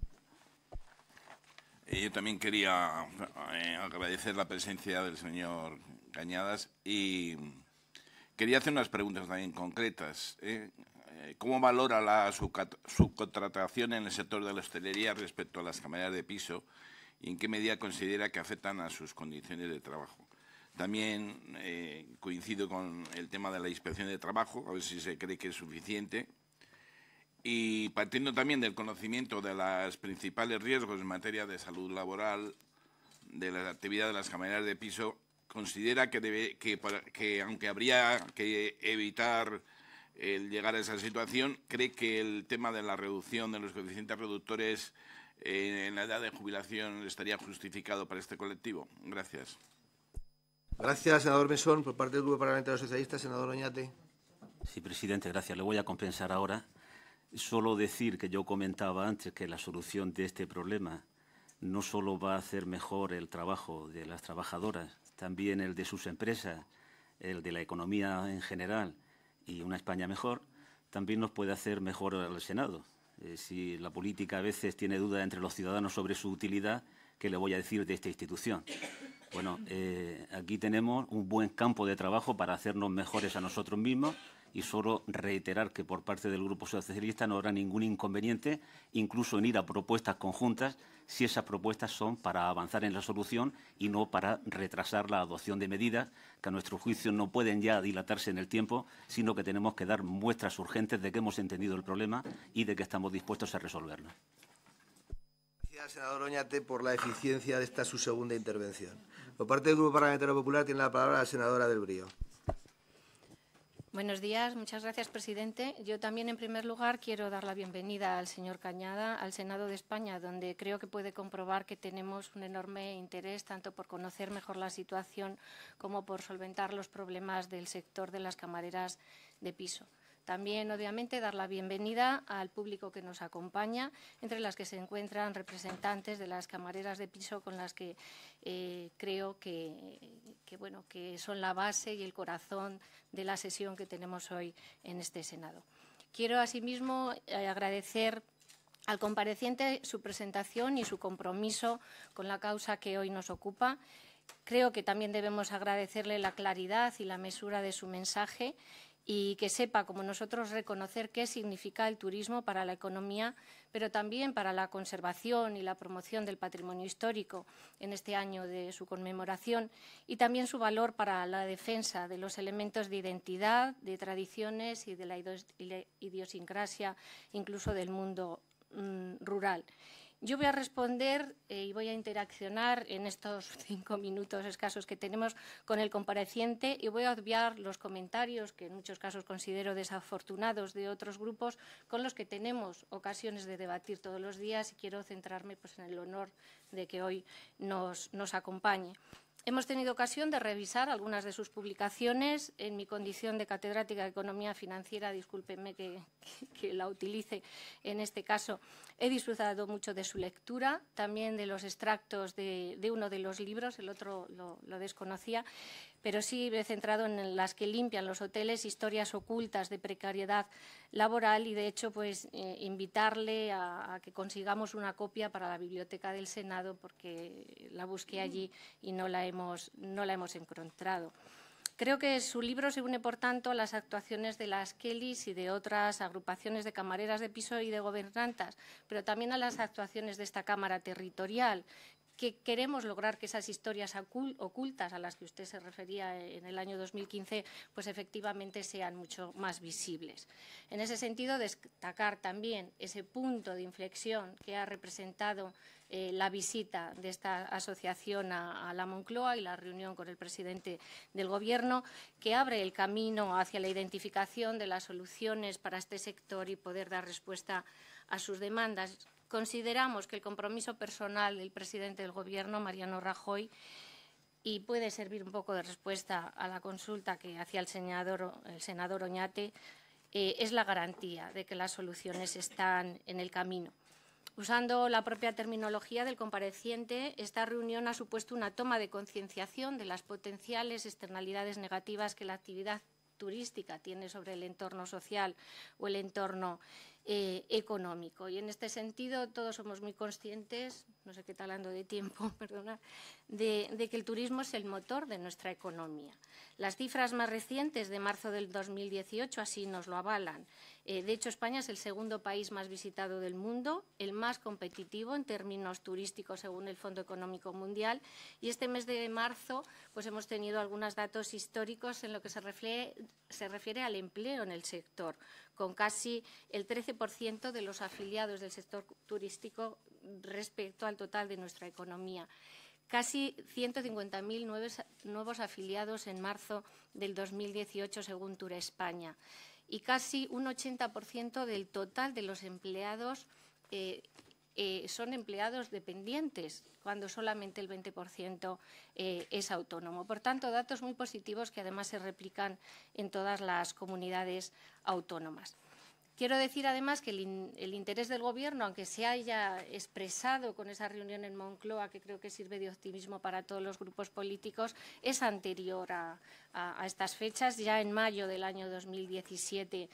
Yo también quería agradecer la presencia del señor Cañadas y quería hacer unas preguntas también concretas. ¿Cómo valora la subcontratación en el sector de la hostelería respecto a las camareras de piso y en qué medida considera que afectan a sus condiciones de trabajo? También coincido con el tema de la inspección de trabajo, a ver si se cree que es suficiente. Y partiendo también del conocimiento de los principales riesgos en materia de salud laboral de la actividad de las camareras de piso, considera que aunque habría que evitar el llegar a esa situación, cree que el tema de la reducción de los coeficientes reductores en la edad de jubilación estaría justificado para este colectivo. Gracias. Gracias, senador Mesón. Por parte del Grupo Parlamentario Socialista, senador Oñate. Sí, presidente, gracias. Le voy a compensar ahora. Solo decir que yo comentaba antes que la solución de este problema no solo va a hacer mejor el trabajo de las trabajadoras, también el de sus empresas, el de la economía en general y una España mejor, también nos puede hacer mejor al Senado. Si la política a veces tiene dudas entre los ciudadanos sobre su utilidad, ¿qué le voy a decir de esta institución? Bueno, aquí tenemos un buen campo de trabajo para hacernos mejores a nosotros mismos y solo reiterar que por parte del Grupo Socialista no habrá ningún inconveniente, incluso en ir a propuestas conjuntas, si esas propuestas son para avanzar en la solución y no para retrasar la adopción de medidas que a nuestro juicio no pueden ya dilatarse en el tiempo, sino que tenemos que dar muestras urgentes de que hemos entendido el problema y de que estamos dispuestos a resolverlo. Gracias, senador Oñate, por la eficiencia de esta su segunda intervención. Por parte del Grupo Parlamentario Popular tiene la palabra la senadora Del Brío. Buenos días, muchas gracias, presidente. Yo también, en primer lugar, quiero dar la bienvenida al señor Cañada al Senado de España, donde creo que puede comprobar que tenemos un enorme interés tanto por conocer mejor la situación como por solventar los problemas del sector de las camareras de piso. También, obviamente, dar la bienvenida al público que nos acompaña, entre las que se encuentran representantes de las camareras de piso con las que creo que son la base y el corazón de la sesión que tenemos hoy en este Senado. Quiero, asimismo, agradecer al compareciente su presentación y su compromiso con la causa que hoy nos ocupa. Creo que también debemos agradecerle la claridad y la mesura de su mensaje y que sepa, como nosotros, reconocer qué significa el turismo para la economía, pero también para la conservación y la promoción del patrimonio histórico en este año de su conmemoración, y también su valor para la defensa de los elementos de identidad, de tradiciones y de la idiosincrasia, incluso del mundo rural. Yo voy a responder y voy a interaccionar en estos 5 minutos escasos que tenemos con el compareciente y voy a obviar los comentarios, que en muchos casos considero desafortunados, de otros grupos con los que tenemos ocasiones de debatir todos los días, y quiero centrarme en el honor de que hoy nos acompañe. Hemos tenido ocasión de revisar algunas de sus publicaciones. En mi condición de catedrática de Economía Financiera, discúlpenme que la utilice en este caso, he disfrutado mucho de su lectura, también de los extractos de uno de los libros, el otro lo desconocía, pero sí me he centrado en las que limpian los hoteles, historias ocultas de precariedad laboral, y de hecho invitarle a que consigamos una copia para la Biblioteca del Senado, porque la busqué allí y no la hemos encontrado. Creo que su libro se une, por tanto, a las actuaciones de las Kellys y de otras agrupaciones de camareras de piso y de gobernantas, pero también a las actuaciones de esta Cámara Territorial, que queremos lograr que esas historias ocultas a las que usted se refería en el año 2015, pues efectivamente sean mucho más visibles. En ese sentido, destacar también ese punto de inflexión que ha representado la visita de esta asociación a la Moncloa y la reunión con el presidente del Gobierno, que abre el camino hacia la identificación de las soluciones para este sector y poder dar respuesta a sus demandas. Consideramos que el compromiso personal del presidente del Gobierno, Mariano Rajoy, y puede servir un poco de respuesta a la consulta que hacía el senador Oñate, es la garantía de que las soluciones están en el camino. Usando la propia terminología del compareciente, esta reunión ha supuesto una toma de concienciación de las potenciales externalidades negativas que la actividad turística tiene sobre el entorno social o el entorno económico. Y en este sentido todos somos muy conscientes, no sé qué tal ando de tiempo, perdona, de que el turismo es el motor de nuestra economía. Las cifras más recientes de marzo del 2018 así nos lo avalan. De hecho, España es el segundo país más visitado del mundo, el más competitivo en términos turísticos según el Fondo Económico Mundial, y este mes de marzo pues hemos tenido algunos datos históricos en lo que se refiere al empleo en el sector, con casi el 13% de los afiliados del sector turístico respecto al total de nuestra economía. Casi 150.000 nuevos afiliados en marzo del 2018, según Turespaña, y casi un 80% del total de los empleados son empleados dependientes, cuando solamente el 20% es autónomo. Por tanto, datos muy positivos que además se replican en todas las comunidades autónomas. Quiero decir, además, que el interés del Gobierno, aunque se haya expresado con esa reunión en Moncloa, que creo que sirve de optimismo para todos los grupos políticos, es anterior a estas fechas. Ya en mayo del año 2017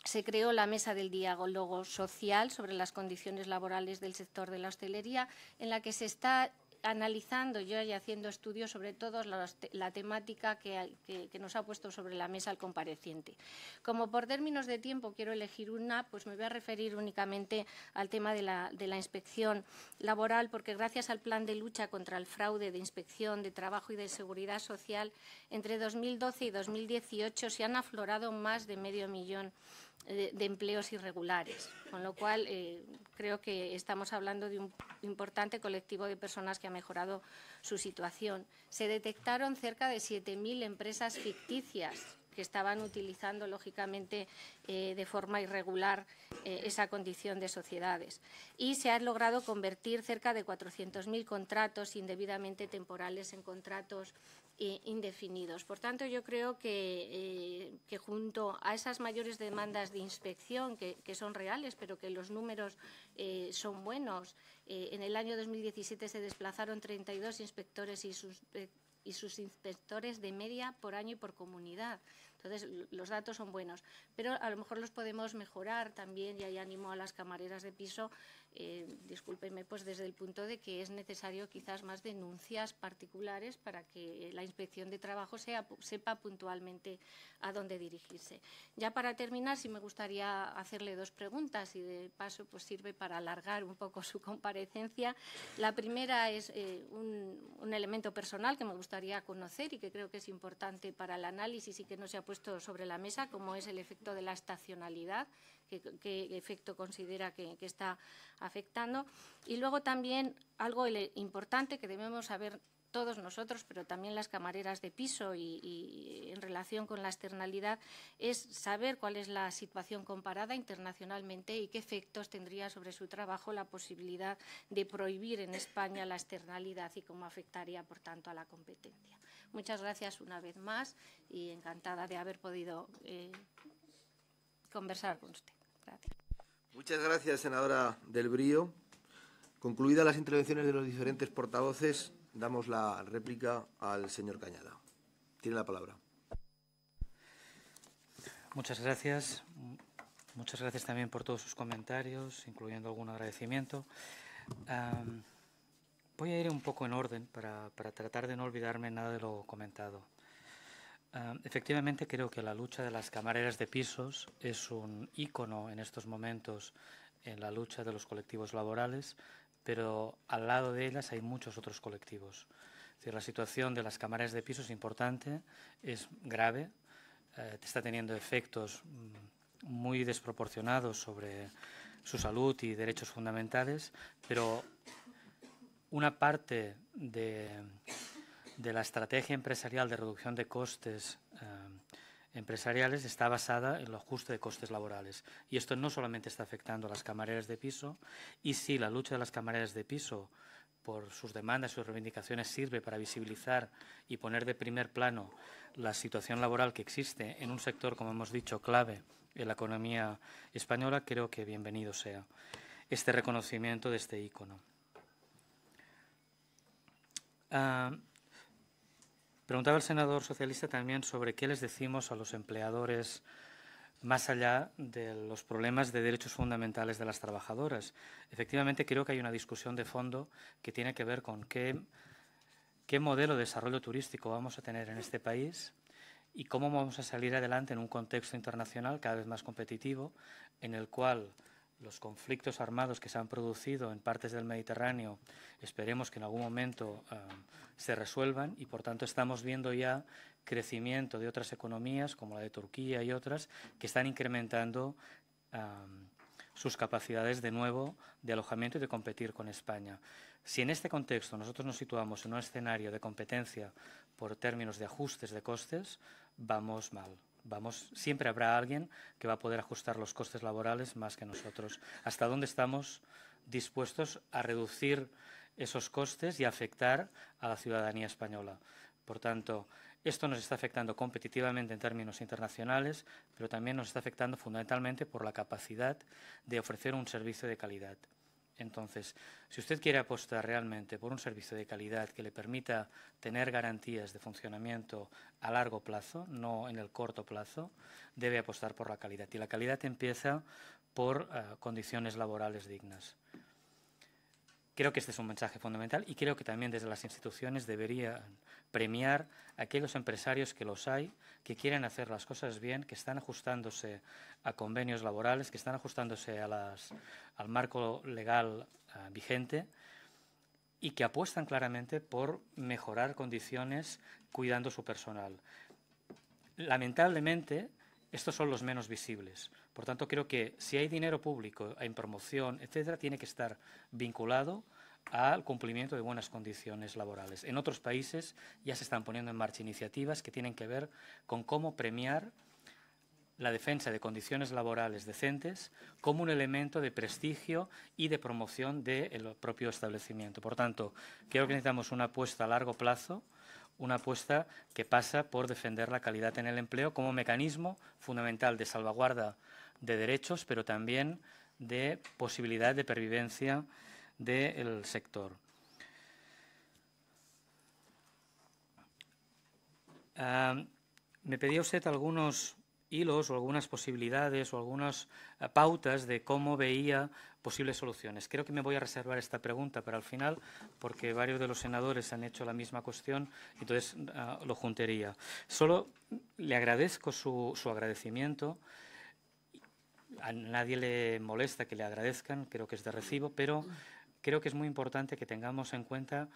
se creó la Mesa del Diálogo Social sobre las condiciones laborales del sector de la hostelería, en la que se está analizando ya y haciendo estudios sobre todo la temática que nos ha puesto sobre la mesa el compareciente. Como por términos de tiempo quiero elegir una, pues me voy a referir únicamente al tema de la inspección laboral, porque gracias al Plan de Lucha contra el Fraude de Inspección de Trabajo y de Seguridad Social, entre 2012 y 2018 se han aflorado más de 500.000 de empleos irregulares, con lo cual creo que estamos hablando de un importante colectivo de personas que ha mejorado su situación. Se detectaron cerca de 7.000 empresas ficticias que estaban utilizando, lógicamente, de forma irregular esa condición de sociedades. Y se han logrado convertir cerca de 400.000 contratos indebidamente temporales en contratos indefinidos. Por tanto, yo creo que junto a esas mayores demandas de inspección, que son reales, pero que los números son buenos, en el año 2017 se desplazaron 32 inspectores y sus inspectores de media por año y por comunidad. Entonces, los datos son buenos, pero a lo mejor los podemos mejorar también, y ahí animo a las camareras de piso, discúlpenme, pues desde el punto de que es necesario quizás más denuncias particulares para que la inspección de trabajo sepa puntualmente a dónde dirigirse. Ya para terminar, sí me gustaría hacerle dos preguntas y de paso pues sirve para alargar un poco su comparecencia. La primera es un elemento personal que me gustaría conocer y que creo que es importante para el análisis y que no se ha puesto sobre la mesa, como es el efecto de la estacionalidad, qué efecto considera que está afectando. Y luego también algo importante que debemos saber todos nosotros, pero también las camareras de piso y en relación con la externalidad, es saber cuál es la situación comparada internacionalmente y qué efectos tendría sobre su trabajo la posibilidad de prohibir en España la externalidad y cómo afectaría, por tanto, a la competencia. Muchas gracias una vez más y encantada de haber podido conversar con usted. Gracias. Muchas gracias, senadora del Brío. Concluidas las intervenciones de los diferentes portavoces, damos la réplica al señor Cañada. Tiene la palabra. Muchas gracias. Muchas gracias también por todos sus comentarios, incluyendo algún agradecimiento. Voy a ir un poco en orden para tratar de no olvidarme nada de lo comentado. Efectivamente, creo que la lucha de las camareras de pisos es un ícono en estos momentos en la lucha de los colectivos laborales, pero al lado de ellas hay muchos otros colectivos. Es decir, la situación de las camareras de pisos es importante, es grave, está teniendo efectos muy desproporcionados sobre su salud y derechos fundamentales, pero una parte de la estrategia empresarial de reducción de costes empresariales está basada en el ajuste de costes laborales. Y esto no solamente está afectando a las camareras de piso, y sí, la lucha de las camareras de piso por sus demandas y sus reivindicaciones sirve para visibilizar y poner de primer plano la situación laboral que existe en un sector, como hemos dicho, clave en la economía española. Creo que bienvenido sea este reconocimiento de este ícono. Preguntaba el senador socialista también sobre qué les decimos a los empleadores más allá de los problemas de derechos fundamentales de las trabajadoras. Efectivamente, creo que hay una discusión de fondo que tiene que ver con qué modelo de desarrollo turístico vamos a tener en este país y cómo vamos a salir adelante en un contexto internacional cada vez más competitivo, en el cual los conflictos armados que se han producido en partes del Mediterráneo esperemos que en algún momento se resuelvan y, por tanto, estamos viendo ya crecimiento de otras economías, como la de Turquía y otras, que están incrementando sus capacidades de nuevo de alojamiento y de competir con España. Si en este contexto nosotros nos situamos en un escenario de competencia por términos de ajustes de costes, vamos mal. Siempre habrá alguien que va a poder ajustar los costes laborales más que nosotros. ¿Hasta dónde estamos dispuestos a reducir esos costes y a afectar a la ciudadanía española? Por tanto, esto nos está afectando competitivamente en términos internacionales, pero también nos está afectando fundamentalmente por la capacidad de ofrecer un servicio de calidad. Entonces, si usted quiere apostar realmente por un servicio de calidad que le permita tener garantías de funcionamiento a largo plazo, no en el corto plazo, debe apostar por la calidad. Y la calidad empieza por condiciones laborales dignas. Creo que este es un mensaje fundamental y creo que también desde las instituciones deberían premiar a aquellos empresarios que los hay, que quieren hacer las cosas bien, que están ajustándose a convenios laborales, que están ajustándose al marco legal vigente y que apuestan claramente por mejorar condiciones cuidando su personal. Lamentablemente, estos son los menos visibles. Por tanto, creo que si hay dinero público en promoción, etcétera, tiene que estar vinculado al cumplimiento de buenas condiciones laborales. En otros países ya se están poniendo en marcha iniciativas que tienen que ver con cómo premiar la defensa de condiciones laborales decentes como un elemento de prestigio y de promoción del propio establecimiento. Por tanto, creo que necesitamos una apuesta a largo plazo, una apuesta que pasa por defender la calidad en el empleo como mecanismo fundamental de salvaguarda de derechos, pero también de posibilidad de pervivencia del sector. Me pedía usted algunos hilos o algunas posibilidades o algunas pautas de cómo veía posibles soluciones. Creo que me voy a reservar esta pregunta para el final porque varios de los senadores han hecho la misma cuestión y entonces lo juntaría. Solo le agradezco su agradecimiento. A nadie le molesta que le agradezcan, creo que es de recibo, pero creo que es muy importante que tengamos en cuenta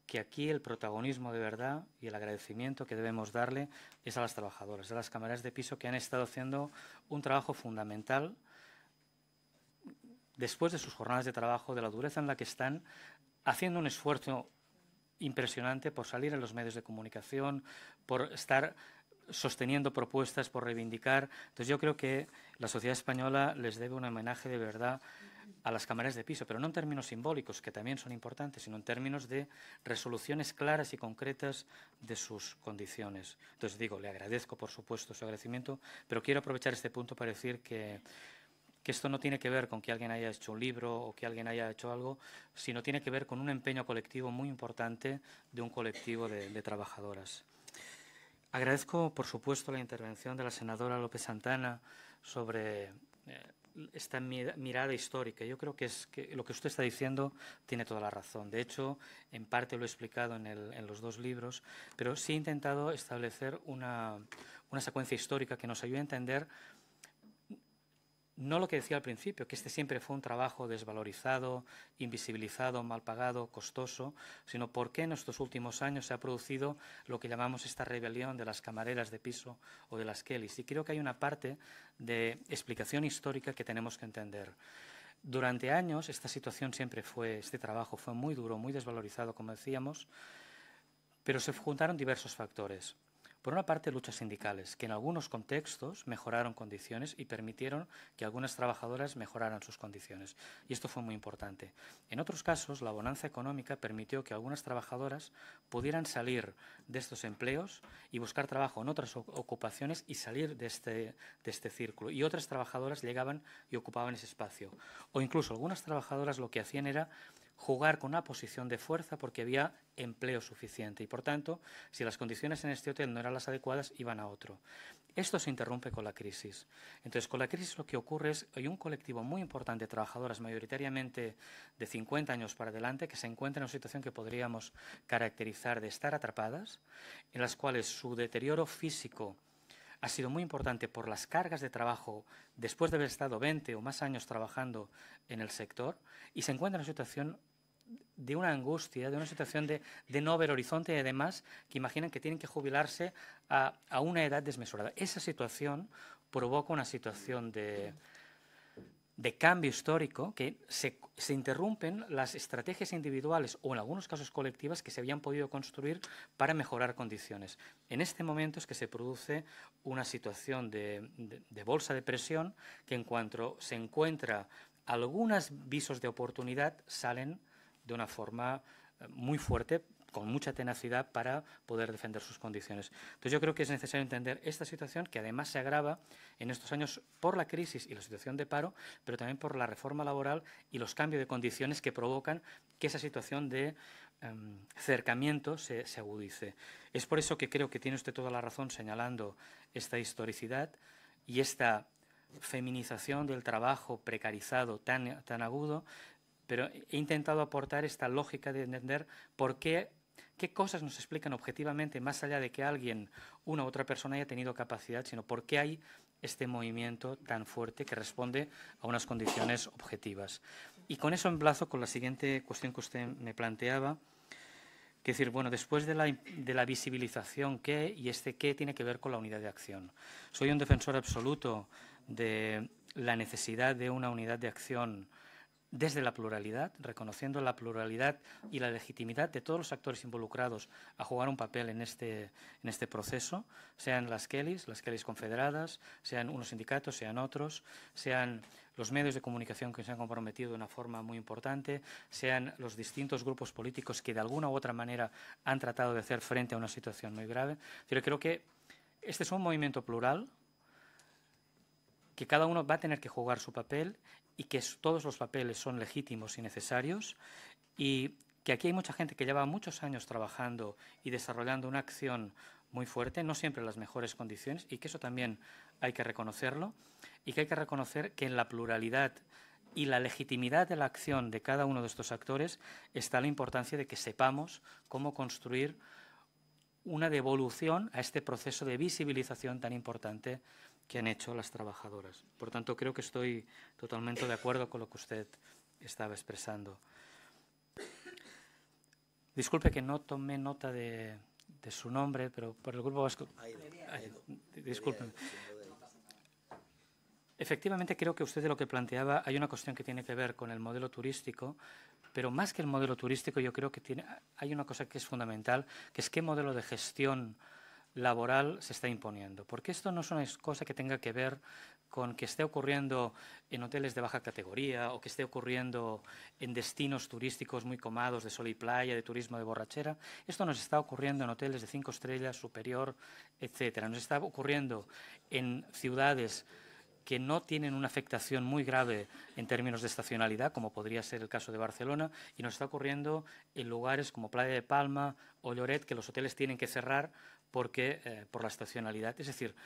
que aquí el protagonismo de verdad y el agradecimiento que debemos darle es a las trabajadoras, a las camareras de piso que han estado haciendo un trabajo fundamental después de sus jornadas de trabajo, de la dureza en la que están, haciendo un esfuerzo impresionante por salir en los medios de comunicación, por estar sosteniendo propuestas, por reivindicar. Entonces yo creo que la sociedad española les debe un homenaje de verdad a las camareras de piso, pero no en términos simbólicos, que también son importantes, sino en términos de resoluciones claras y concretas de sus condiciones. Entonces digo, le agradezco por supuesto su agradecimiento, pero quiero aprovechar este punto para decir que esto no tiene que ver con que alguien haya hecho un libro o que alguien haya hecho algo, sino tiene que ver con un empeño colectivo muy importante de un colectivo de trabajadoras. Agradezco, por supuesto, la intervención de la senadora López Santana sobre esta mirada histórica. Yo creo que lo que usted está diciendo tiene toda la razón. De hecho, en parte lo he explicado en los dos libros, pero sí he intentado establecer una secuencia histórica que nos ayude a entender no lo que decía al principio, que este siempre fue un trabajo desvalorizado, invisibilizado, mal pagado, costoso, sino por qué en estos últimos años se ha producido lo que llamamos esta rebelión de las camareras de piso o de las Kellys. Y creo que hay una parte de explicación histórica que tenemos que entender. Durante años esta situación siempre este trabajo fue muy duro, muy desvalorizado, como decíamos, pero se juntaron diversos factores. Por una parte, luchas sindicales, que en algunos contextos mejoraron condiciones y permitieron que algunas trabajadoras mejoraran sus condiciones. Y esto fue muy importante. En otros casos, la bonanza económica permitió que algunas trabajadoras pudieran salir de estos empleos y buscar trabajo en otras ocupaciones y salir de este círculo. Y otras trabajadoras llegaban y ocupaban ese espacio. O incluso algunas trabajadoras lo que hacían era jugar con una posición de fuerza porque había empleo suficiente y, por tanto, si las condiciones en este hotel no eran las adecuadas, iban a otro. Esto se interrumpe con la crisis. Entonces, con la crisis lo que ocurre es que hay un colectivo muy importante de trabajadoras, mayoritariamente de 50 años para adelante, que se encuentran en una situación que podríamos caracterizar de estar atrapadas, en las cuales su deterioro físico ha sido muy importante por las cargas de trabajo después de haber estado 20 o más años trabajando en el sector y se encuentran en una situación de una angustia, de una situación de no ver horizonte y además que imaginan que tienen que jubilarse a una edad desmesurada. Esa situación provoca una situación de cambio histórico que se interrumpen las estrategias individuales o en algunos casos colectivas que se habían podido construir para mejorar condiciones. En este momento es que se produce una situación de bolsa de presión que en cuanto se encuentra algunos visos de oportunidad salen de una forma muy fuerte, con mucha tenacidad para poder defender sus condiciones. Entonces yo creo que es necesario entender esta situación que además se agrava en estos años por la crisis y la situación de paro, pero también por la reforma laboral y los cambios de condiciones que provocan que esa situación de cercamiento se agudice. Es por eso que creo que tiene usted toda la razón señalando esta historicidad y esta feminización del trabajo precarizado tan agudo, pero he intentado aportar esta lógica de entender qué cosas nos explican objetivamente, más allá de que alguien, una u otra persona haya tenido capacidad, sino por qué hay este movimiento tan fuerte que responde a unas condiciones objetivas. Y con eso enlazo con la siguiente cuestión que usted me planteaba, que es decir, bueno, después de la visibilización, ¿qué? Y qué tiene que ver con la unidad de acción. Soy un defensor absoluto de la necesidad de una unidad de acción desde la pluralidad, reconociendo la pluralidad y la legitimidad de todos los actores involucrados a jugar un papel en este proceso, sean las Kellys confederadas, sean unos sindicatos, sean otros, sean los medios de comunicación que se han comprometido de una forma muy importante, sean los distintos grupos políticos que de alguna u otra manera han tratado de hacer frente a una situación muy grave. Yo creo que este es un movimiento plural, que cada uno va a tener que jugar su papel y que todos los papeles son legítimos y necesarios, y que aquí hay mucha gente que lleva muchos años trabajando y desarrollando una acción muy fuerte, no siempre en las mejores condiciones, y que eso también hay que reconocerlo, y que hay que reconocer que en la pluralidad y la legitimidad de la acción de cada uno de estos actores está la importancia de que sepamos cómo construir una devolución a este proceso de visibilización tan importante que han hecho las trabajadoras. Por tanto, creo que estoy totalmente de acuerdo con lo que usted estaba expresando. Disculpe que no tomé nota de su nombre, pero por el Grupo Vasco... Disculpe. Efectivamente, creo que usted de lo que planteaba hay una cuestión que tiene que ver con el modelo turístico, pero más que el modelo turístico yo creo que hay una cosa que es fundamental, que es qué modelo de gestión laboral se está imponiendo. Porque esto no es una cosa que tenga que ver con que esté ocurriendo en hoteles de baja categoría o que esté ocurriendo en destinos turísticos muy comados de sol y playa, de turismo de borrachera. Esto nos está ocurriendo en hoteles de 5 estrellas, superior, etcétera. Nos está ocurriendo en ciudades que no tienen una afectación muy grave en términos de estacionalidad, como podría ser el caso de Barcelona, y nos está ocurriendo en lugares como Playa de Palma o Lloret, que los hoteles tienen que cerrar por la estacionalidad. Es decir,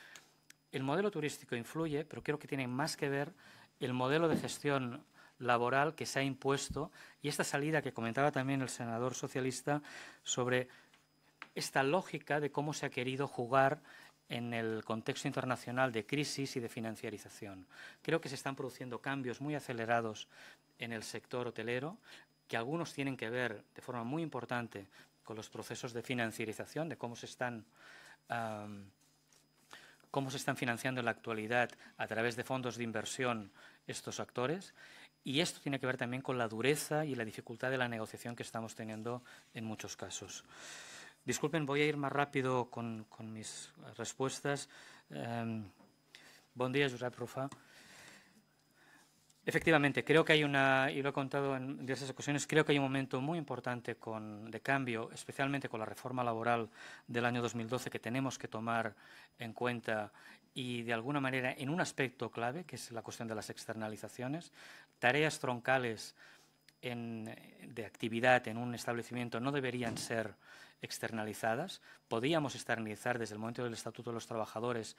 el modelo turístico influye, pero creo que tiene más que ver el modelo de gestión laboral que se ha impuesto y esta salida que comentaba también el senador socialista sobre esta lógica de cómo se ha querido jugar en el contexto internacional de crisis y de financiarización. Creo que se están produciendo cambios muy acelerados en el sector hotelero, que algunos tienen que ver de forma muy importante con los procesos de financiarización, de cómo se están financiando en la actualidad a través de fondos de inversión estos actores. Y esto tiene que ver también con la dureza y la dificultad de la negociación que estamos teniendo en muchos casos. Disculpen, voy a ir más rápido con mis respuestas. Buen día, Josep Rufà. Efectivamente, creo que hay y lo he contado en diversas ocasiones, creo que hay un momento muy importante de cambio, especialmente con la reforma laboral del año 2012, que tenemos que tomar en cuenta y, de alguna manera, en un aspecto clave, que es la cuestión de las externalizaciones. Tareas troncales de actividad en un establecimiento no deberían ser externalizadas. Podíamos externalizar desde el momento del Estatuto de los Trabajadores,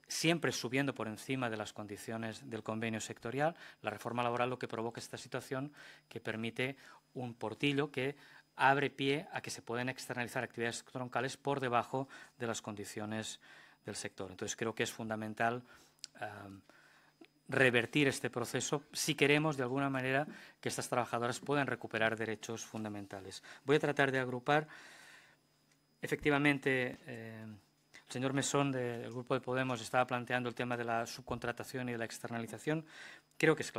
siempre subiendo por encima de las condiciones del convenio sectorial. La reforma laboral lo que provoca esta situación que permite un portillo que abre pie a que se pueden externalizar actividades troncales por debajo de las condiciones del sector. Entonces creo que es fundamental revertir este proceso si queremos, de alguna manera, que estas trabajadoras puedan recuperar derechos fundamentales. Voy a tratar de agrupar. Efectivamente, el señor Mesón, del Grupo de Podemos, estaba planteando el tema de la subcontratación y de la externalización. Creo que es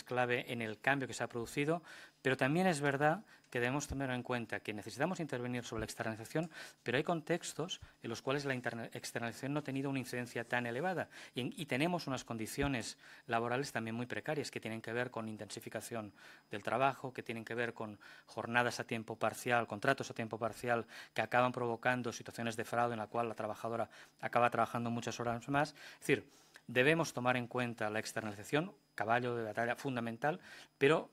clave en el cambio que se ha producido, pero también es verdad que debemos tener en cuenta que necesitamos intervenir sobre la externalización, pero hay contextos en los cuales la externalización no ha tenido una incidencia tan elevada y tenemos unas condiciones laborales también muy precarias que tienen que ver con intensificación del trabajo, que tienen que ver con jornadas a tiempo parcial, contratos a tiempo parcial que acaban provocando situaciones de fraude en la cual la trabajadora acaba trabajando muchas horas más. Es decir, debemos tomar en cuenta la externalización, caballo de batalla fundamental, pero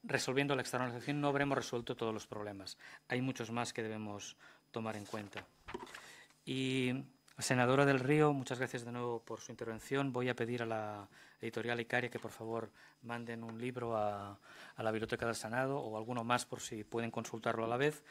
resolviendo la externalización no habremos resuelto todos los problemas. Hay muchos más que debemos tomar en cuenta. Y, senadora del Río, muchas gracias de nuevo por su intervención. Voy a pedir a la editorial Icaria que, por favor, manden un libro a la Biblioteca del Senado o alguno más por si pueden consultarlo a la vez.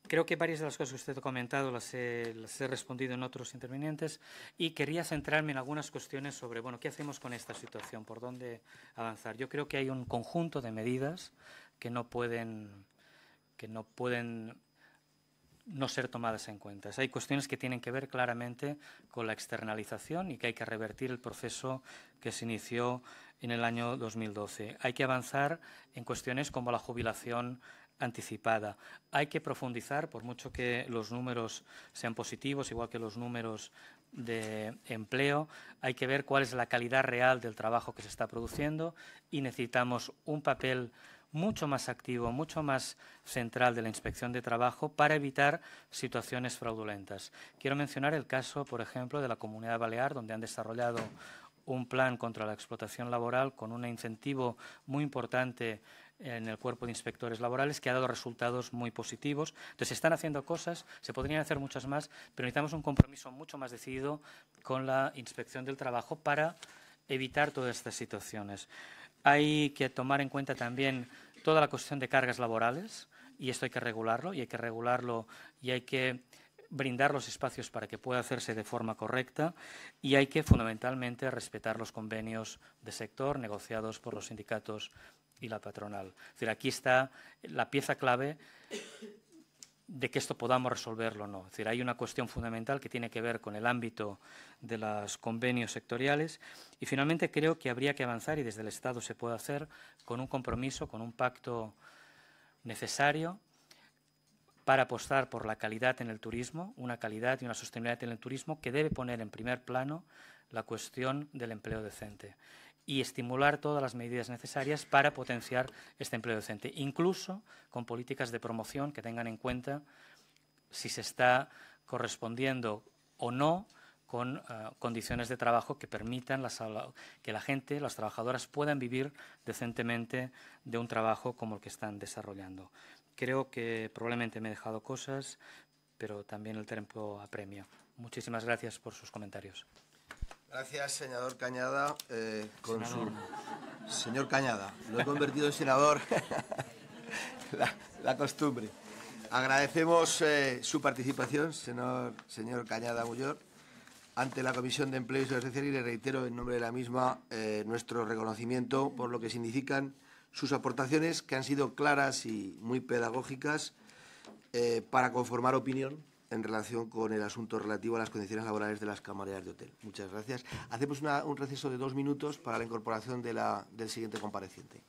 Creo que varias de las cosas que usted ha comentado las he respondido en otros intervinientes y quería centrarme en algunas cuestiones sobre, bueno, ¿qué hacemos con esta situación? ¿Por dónde avanzar? Yo creo que hay un conjunto de medidas que no pueden no ser tomadas en cuenta. Hay cuestiones que tienen que ver claramente con la externalización y que hay que revertir el proceso que se inició en el año 2012. Hay que avanzar en cuestiones como la jubilación anticipada. Hay que profundizar, por mucho que los números sean positivos, igual que los números de empleo, hay que ver cuál es la calidad real del trabajo que se está produciendo y necesitamos un papel mucho más activo, mucho más central de la Inspección de Trabajo para evitar situaciones fraudulentas. Quiero mencionar el caso, por ejemplo, de la Comunidad Balear, donde han desarrollado un plan contra la explotación laboral con un incentivo muy importante en el cuerpo de inspectores laborales que ha dado resultados muy positivos. Entonces, se están haciendo cosas, se podrían hacer muchas más, pero necesitamos un compromiso mucho más decidido con la Inspección del Trabajo para evitar todas estas situaciones. Hay que tomar en cuenta también toda la cuestión de cargas laborales y esto hay que regularlo y hay que brindar los espacios para que pueda hacerse de forma correcta y hay que fundamentalmente respetar los convenios de sector negociados por los sindicatos y la patronal. Es decir, aquí está la pieza clave de que esto podamos resolverlo o no. Es decir, hay una cuestión fundamental que tiene que ver con el ámbito de los convenios sectoriales y finalmente creo que habría que avanzar y desde el Estado se puede hacer con un compromiso, con un pacto necesario para apostar por la calidad en el turismo, una calidad y una sostenibilidad en el turismo que debe poner en primer plano la cuestión del empleo decente y estimular todas las medidas necesarias para potenciar este empleo decente, incluso con políticas de promoción que tengan en cuenta si se está correspondiendo o no con condiciones de trabajo que permitan que la gente, las trabajadoras, puedan vivir decentemente de un trabajo como el que están desarrollando. Creo que probablemente me he dejado cosas, pero también el tiempo apremia. Muchísimas gracias por sus comentarios. Gracias, senador Cañada. Señor Cañada, lo he convertido en senador, la costumbre. Agradecemos su participación, señor Cañada Muyor, ante la Comisión de Empleo y Seguridad Social y le reitero en nombre de la misma nuestro reconocimiento por lo que significan sus aportaciones, que han sido claras y muy pedagógicas para conformar opinión en relación con el asunto relativo a las condiciones laborales de las camareras de hotel. Muchas gracias. Hacemos un receso de 2 minutos para la incorporación del siguiente compareciente.